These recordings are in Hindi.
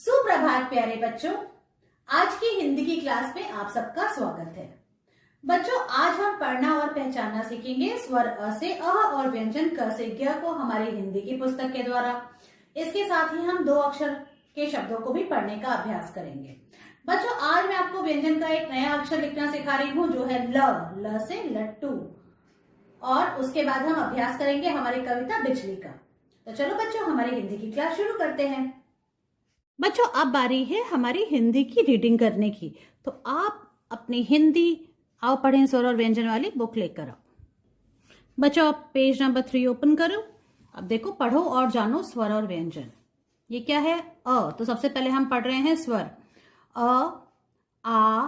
सुप्रभात प्यारे बच्चों, आज की हिंदी की क्लास में आप सबका स्वागत है। बच्चों, आज हम पढ़ना और पहचानना सीखेंगे स्वर अ से अ और व्यंजन क से ज्ञ को हमारी हिंदी की पुस्तक के द्वारा। इसके साथ ही हम 2 अक्षर के शब्दों को भी पढ़ने का अभ्यास करेंगे। बच्चों, आज मैं आपको व्यंजन का एक नया अक्षर लिखना सिखा रही हूँ जो है ल से लट्टू। और उसके बाद हम अभ्यास करेंगे हमारी कविता बिजली का। तो चलो बच्चों, हमारी हिंदी की क्लास शुरू करते हैं। बच्चों, अब बारी है हमारी हिंदी की रीडिंग करने की। तो आप अपनी हिंदी आओ पढ़ें स्वर और व्यंजन वाली बुक लेकर आओ। बच्चों, आप पेज नंबर 3 ओपन करो। अब देखो, पढ़ो और जानो स्वर और व्यंजन। ये क्या है? अ। तो सबसे पहले हम पढ़ रहे हैं स्वर। अ, आ,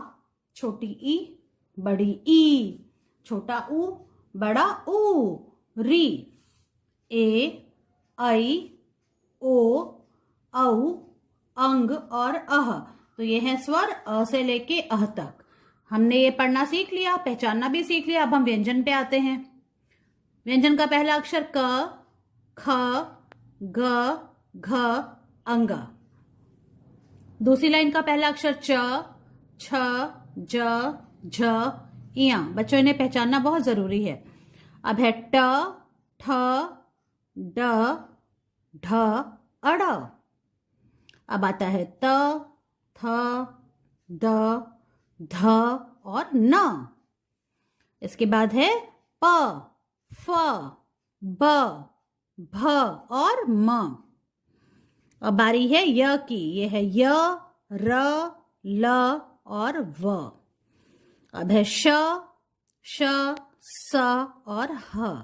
छोटी ई, बड़ी ई, छोटा ऊ, बड़ा ऊ, री, ए, ऐ, ओ, औ, अंग और अह। तो ये है स्वर अ से लेके अह तक। हमने ये पढ़ना सीख लिया, पहचानना भी सीख लिया। अब हम व्यंजन पे आते हैं। व्यंजन का पहला अक्षर क, ख, ग, घ, अंग। दूसरी लाइन का पहला अक्षर च, छ, ज, झ, इया। बच्चों, इन्हें पहचानना बहुत जरूरी है। अब है ट, ठ, ड, ढ, अड़। अब आता है त, थ, द, ध और न। इसके बाद है प, फ, ब, भ और म। अब बारी है य की। ये है य, र, ल और व। अब है श, स और ह।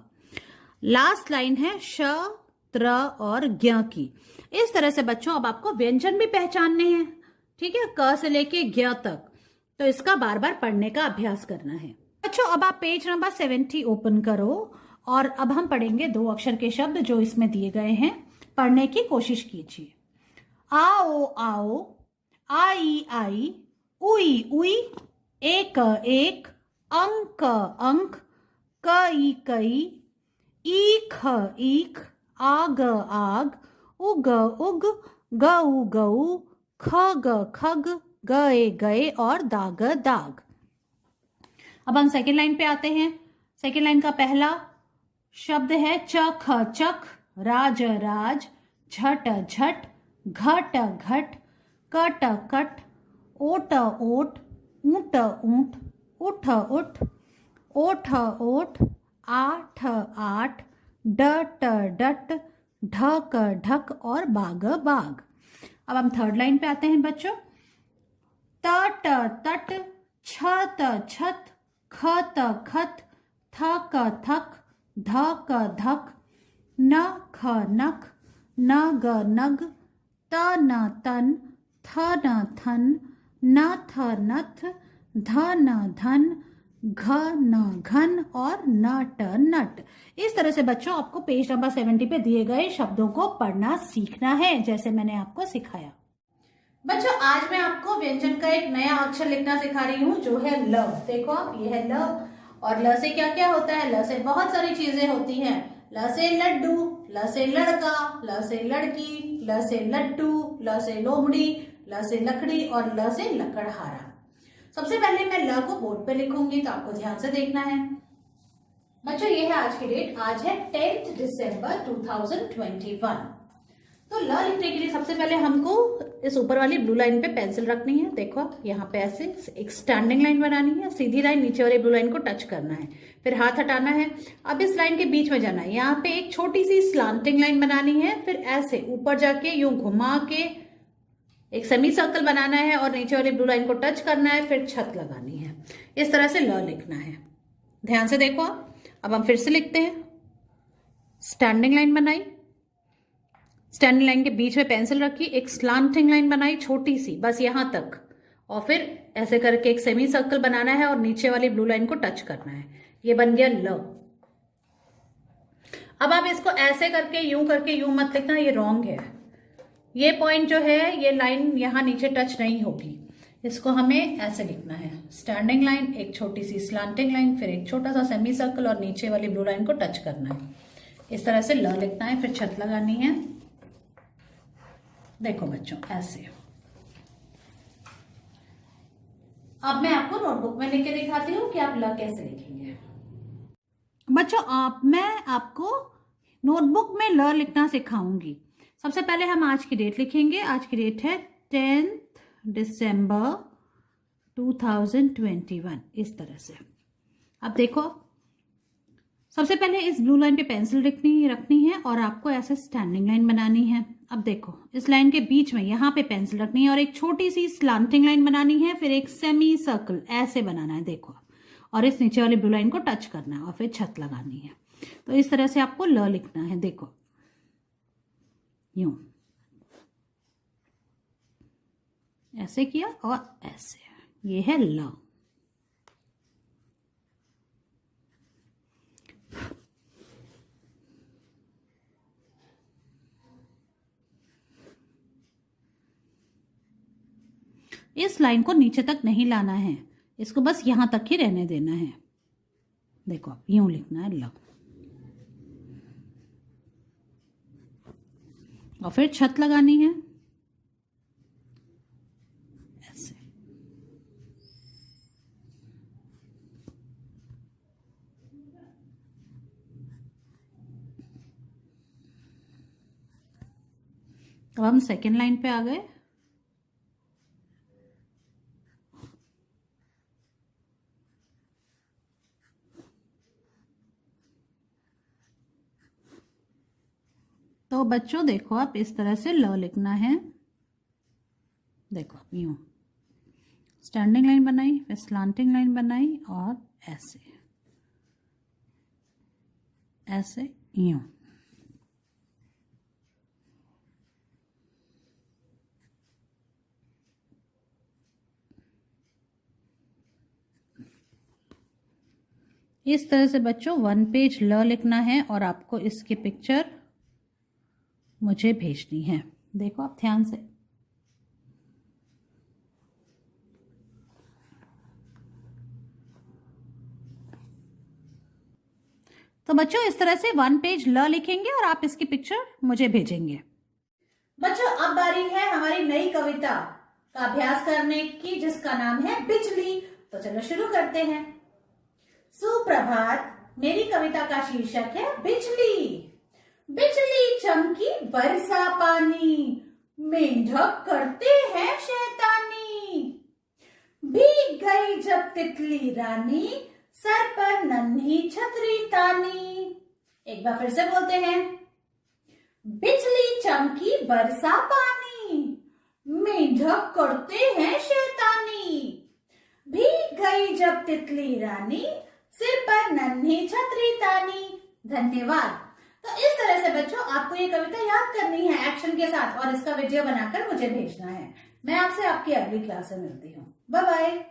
लास्ट लाइन है श, त्र और ज्ञ की। इस तरह से बच्चों अब आपको व्यंजन भी पहचानने हैं। ठीक है, क से लेके ज्ञ तक। तो इसका बार बार पढ़ने का अभ्यास करना है। बच्चों, अब आप पेज नंबर 70 ओपन करो और अब हम पढ़ेंगे 2 अक्षर के शब्द जो इसमें दिए गए हैं। पढ़ने की कोशिश कीजिए। आओ आओ, आई आई, उई उई, एक एक, अंक अंक, कई कई, ईख ईख, आग आग, उग उग, गऊ गऊ, खग खग, गए गए और दाग दाग। अब हम सेकेंड लाइन पे आते हैं। सेकेंड लाइन का पहला शब्द है चख चख, राज राज, झट झट, घट घट, कट कट, ओट ओट, ऊंट ऊंट, उठ उठ, ओठ ओठ, आठ आठ, डट डट, ढक ढक और बाग बाग। अब हम थर्ड लाइन पे आते हैं बच्चों। तट तट, छत छत, खत खत, थक थक, धक धक, नख नख, नग नग, तन तन, थन थन, नथ नथ, धन धन, घन घन और नट नट। इस तरह से बच्चों आपको पेज नंबर 70 पे दिए गए शब्दों को पढ़ना सीखना है, जैसे मैंने आपको सिखाया। बच्चों, आज मैं आपको व्यंजन का एक नया अक्षर लिखना सिखा रही हूँ जो है ल। देखो आप, ये है ल। और ल से क्या क्या होता है? ल से बहुत सारी चीजें होती हैं। ल से लड्डू, ल से लड़का, ल से लड़की, ल से लट्टू, ल से लोमड़ी, ल से लकड़ी और ल से लकड़हारा। सबसे पहले मैं ल को बोर्ड पे लिखूंगी, तो आपको ध्यान से देखना है। बच्चों, ये है आज की डेट। आज है 10 दिसंबर 2021। तो ल लिखने के लिए सबसे पहले हमको इस ऊपर वाली ब्लू लाइन पे पेंसिल रखनी है। देखो, यहाँ पे ऐसे एक स्टैंडिंग लाइन बनानी है। सीधी लाइन नीचे वाली ब्लू लाइन को टच करना है, फिर हाथ हटाना है। अब इस लाइन के बीच में जाना है। यहाँ पे एक छोटी सी स्लांटिंग लाइन बनानी है, फिर ऐसे ऊपर जाके यूं घुमा के एक सेमी सर्कल बनाना है और नीचे वाली ब्लू लाइन को टच करना है, फिर छत लगानी है। इस तरह से ल लिखना है। ध्यान से देखो। अब हम फिर से लिखते हैं। स्टैंडिंग लाइन बनाई, स्टैंडिंग लाइन के बीच में पेंसिल रखी, एक स्लांटिंग लाइन बनाई छोटी सी, बस यहां तक, और फिर ऐसे करके एक सेमी सर्कल बनाना है और नीचे वाली ब्लू लाइन को टच करना है। ये बन गया ल। अब आप इसको ऐसे करके यूं मत लिखना, ये रॉन्ग है। ये पॉइंट जो है, ये लाइन यहां नीचे टच नहीं होगी। इसको हमें ऐसे लिखना है। स्टैंडिंग लाइन, एक छोटी सी स्लांटिंग लाइन, फिर एक छोटा सा सेमी सर्कल और नीचे वाली ब्लू लाइन को टच करना है। इस तरह से ल लिखना है, फिर छत लगानी है। देखो बच्चों, ऐसे अब मैं आपको नोटबुक में लिख के दिखाती हूँ कि आप ल कैसे लिखेंगे। बच्चों मैं आपको नोटबुक में ल लिखना सिखाऊंगी। सबसे पहले हम आज की डेट लिखेंगे। आज की डेट है 10 दिसंबर 2021। इस तरह से अब देखो, सबसे पहले इस ब्लू लाइन पे पेंसिल रखनी है और आपको ऐसे स्टैंडिंग लाइन बनानी है। अब देखो, इस लाइन के बीच में यहाँ पे पेंसिल रखनी है और एक छोटी सी स्लांटिंग लाइन बनानी है, फिर एक सेमी सर्कल ऐसे बनाना है देखो, और इस नीचे वाली ब्लू लाइन को टच करना है और फिर छत लगानी है। तो इस तरह से आपको ल लिखना है। देखो यूं ऐसे किया और ऐसे, ये है ल। इस लाइन को नीचे तक नहीं लाना है, इसको बस यहां तक ही रहने देना है। देखो यूं लिखना है ल, और फिर छत लगानी है ऐसे। अब हम सेकेंड लाइन पे आ गए। तो बच्चों देखो, आप इस तरह से ल लिखना है। देखो यूं स्टैंडिंग लाइन बनाई, फिर स्लांटिंग लाइन बनाई और ऐसे ऐसे यूं। इस तरह से बच्चों 1 पेज ल लिखना है और आपको इसकी पिक्चर मुझे भेजनी है। देखो आप ध्यान से। तो बच्चों इस तरह से 1 पेज ल लिखेंगे और आप इसकी पिक्चर मुझे भेजेंगे। बच्चों अब बारी है हमारी नई कविता का अभ्यास करने की, जिसका नाम है बिजली। तो चलो शुरू करते हैं। सुप्रभात, मेरी कविता का शीर्षक है बिजली। बिजली चमकी बरसा पानी, मेंढक करते हैं शैतानी। भीग गई जब तितली रानी, सर पर नन्ही छतरी तानी। एक बार फिर से बोलते हैं। बिजली चमकी बरसा पानी, मेंढक करते हैं शैतानी। भीग गई जब तितली रानी, सिर पर नन्ही छतरी तानी। धन्यवाद। तो इस तरह से बच्चों आपको ये कविता याद करनी है एक्शन के साथ और इसका वीडियो बनाकर मुझे भेजना है। मैं आपसे आपकी अगली क्लास में मिलती हूँ। Bye bye.